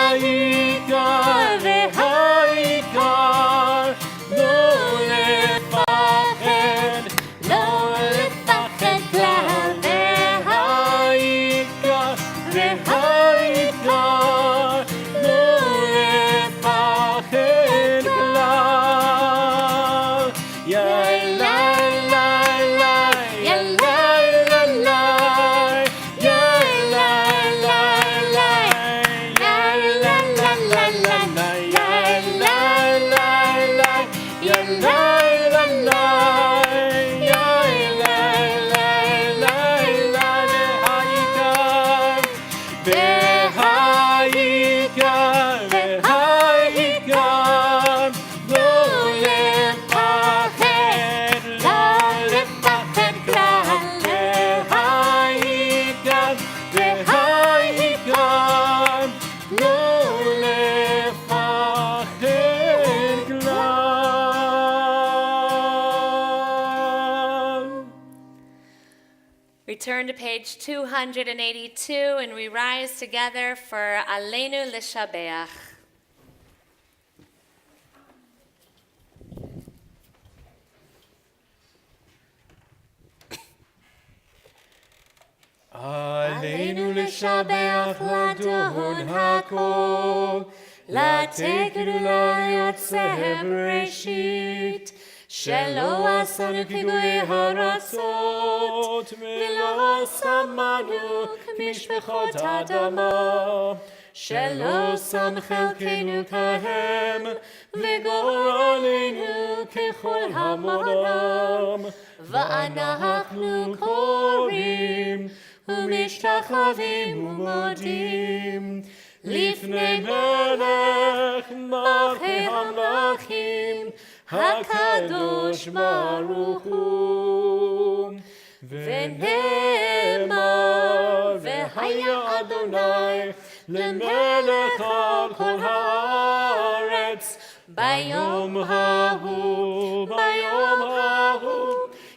והעיקר, והעיקר, לא לפחד, לא לפחד כלל. והעיקר, והעיקר, לא לפחד כלל. יא לי לי לי, יא לי לי לי, יא לי לי לי, יא לי לי לי לי, יא לי לי לי, יא לי לי לי, יא לי לי לי לי. והעיקר, והעיקר, לא לפחד, לא לפחד כלל. והעיקר, והעיקר, לא לפחד כלל. Return to page 282, and we rise together for Aleinu L'Shabeach. עלינו לשבח לאדון הכל, לתת גדולה יוצא בראשית, שלא עשנו פיגועי הרצות, ולא שמנו כמשפחות אדמה, שלא שם חלקנו כהם, וגורלנו ככל המונם, ואנחנו קוראים ומשתחווים ומודים לפני מלך מלכי המלכים, הקדוש ברוך הוא. ונאמר, והיה אדוני למלך על כל הארץ, ביום ההוא, ביום ההוא,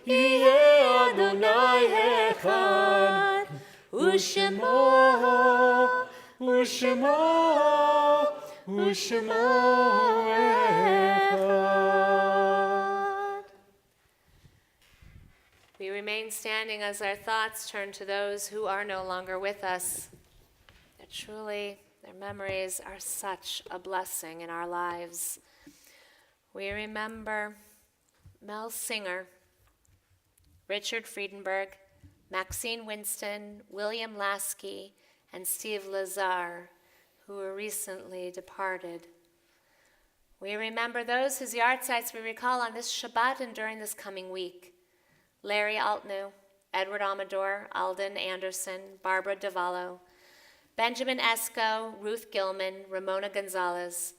יהיה אדוני אחד, ושמו, ושמו, ושמו אחד. We remain standing as our thoughts turn to those who are no longer with us. That truly, their memories are such a blessing in our lives. We remember Mel Singer, Richard Friedenberg, Maxine Winston, William Lasky, and Steve Lazar, who were recently departed. We remember those whose yard sites we recall on this Shabbat and during this coming week. Larry Altnew, Edward Amador, Alden Anderson, Barbara Davallo, Benjamin Esco, Ruth Gilman, Ramona Gonzalez,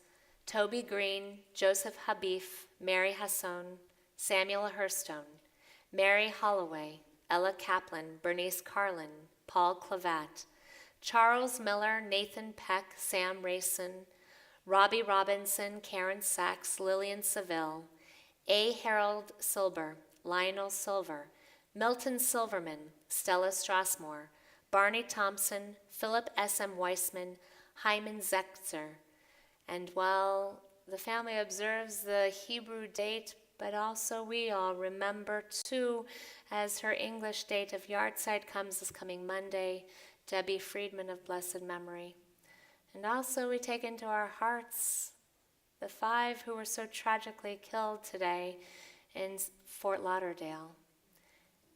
Toby Green, Joseph Habif, Mary Hasson, Samuel Hurstone, Mary Holloway, Ella Kaplan, Bernice Carlin, Paul Clavat, Charles Miller, Nathan Peck, Sam Rayson, Robbie Robinson, Karen Sachs, Lillian Seville, A. Harold Silber, Lionel Silver, Milton Silverman, Stella Strassmore, Barney Thompson, Philip S.M. Weissman, Hyman Zechter. And while the family observes the Hebrew date, but also we all remember too, as her English date of yahrzeit comes this coming Monday, Debbie Friedman of blessed memory. And also we take into our hearts the 5 who were so tragically killed today in Fort Lauderdale.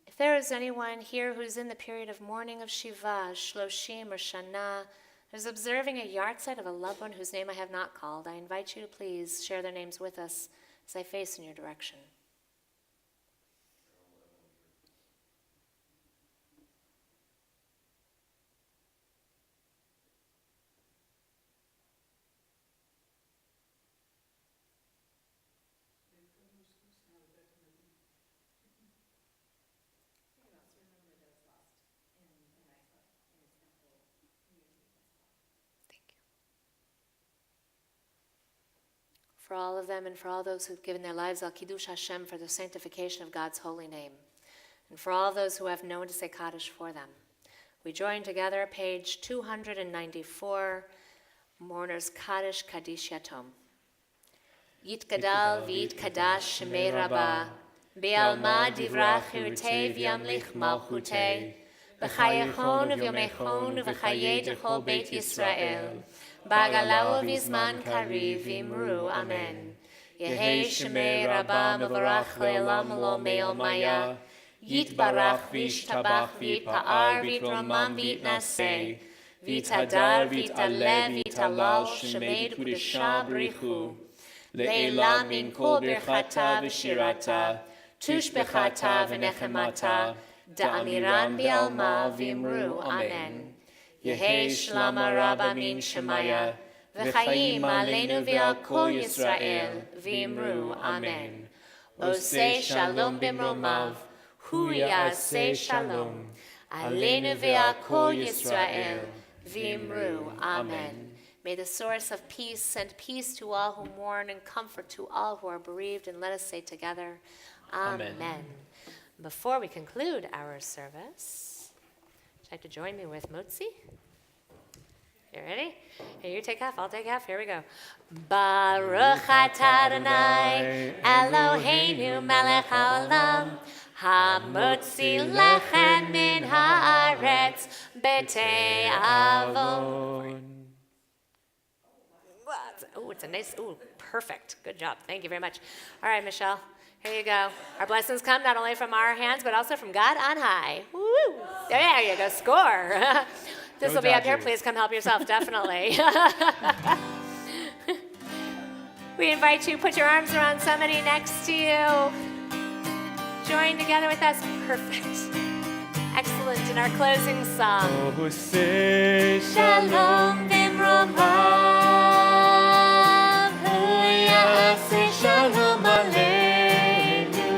If there is anyone here who's in the period of mourning of Shiva, Shloshim, or Shana, who's observing a yahrzeit of a loved one whose name I have not called, I invite you to please share their names with us as I face in your direction. For all of them and for all those who've given their lives al Kiddush Hashem for the sanctification of God's holy name, and for all those who have known to say Kaddish for them. We join together page 294, Mourner's Kaddish Kaddish Yatom. Yit Gadal v'yit Kadash Shemei Rabbah, Be'alma divrach hirtei v'yamlich malchutei, V'chayechon v'yomechon v'chayei dechol Beit Yisrael, Bagalau v'zman kariv v'imru, Amen. Yehei Shemei Rabbah mevarach le'elam lo me'el maya, Yitbarach v'yishtabach v'yitpa'ar v'yitromam v'yitnaseh, v'yitadar v'yitalev v'yitalal Shemei Kudesha b'richu, Le'elam min kol birchata v'shirata, tushbechata v'nechemata, Da'amiran bi'alma v'imru, Amen. Yehei shlama rabba min shemaya, v'chayim aleinu v'al kol Yisrael, v'imru, Amen. Oseh shalom b'mromav, hu yaseh shalom, aleinu v'al kol Yisrael, v'imru, Amen. May the source of peace send peace to all who mourn and comfort to all who are bereaved, and let us say together, Amen. Before we conclude our service, would you like to join me with Motzi? You ready? Here, you take half, I'll take half. Here we go. Baruch atah Adonai, Eloheinu melech haolam, hamotzi lechem min haaretz, betei avon. Oh, it's a nice, perfect. Good job. Thank you very much. All right, Michelle. Here you go. Our blessings come not only from our hands, but also from God on high. Woo! There you go. Score. This will be up here. Please come help yourself, definitely. We invite you, put your arms around somebody next to you. Join together with us. Perfect. Excellent in our closing song. Oh, say Shalom b'mromav, hu yaseh shalom aleinu,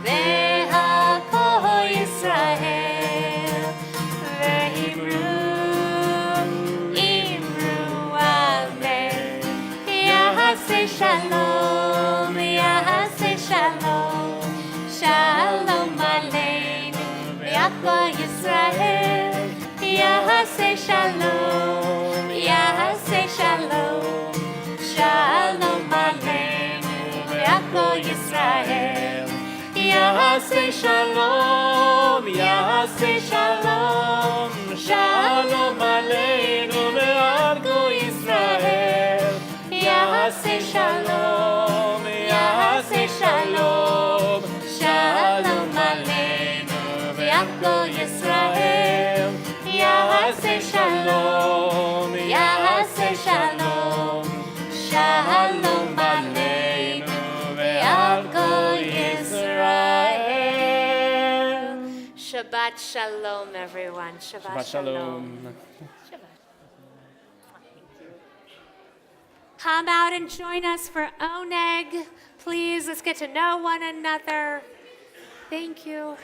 ve'hakol Yisrael, ve'imru, amen. Yaseh shalom, shalom aleinu, ve'hakol Yisrael, yaseh shalom, shalom aleinu, ve'hakol Yisrael, yaseh shalom, shalom aleinu, ve'hakol Yisrael, yaseh shalom, shalom aleinu, ve'hakol Yisrael, yaseh shalom, shalom aleinu, ve'al kol Yisrael. Shabbat shalom, everyone. Shabbat shalom. Come out and join us for Oneg. Please, let's get to know one another. Thank you.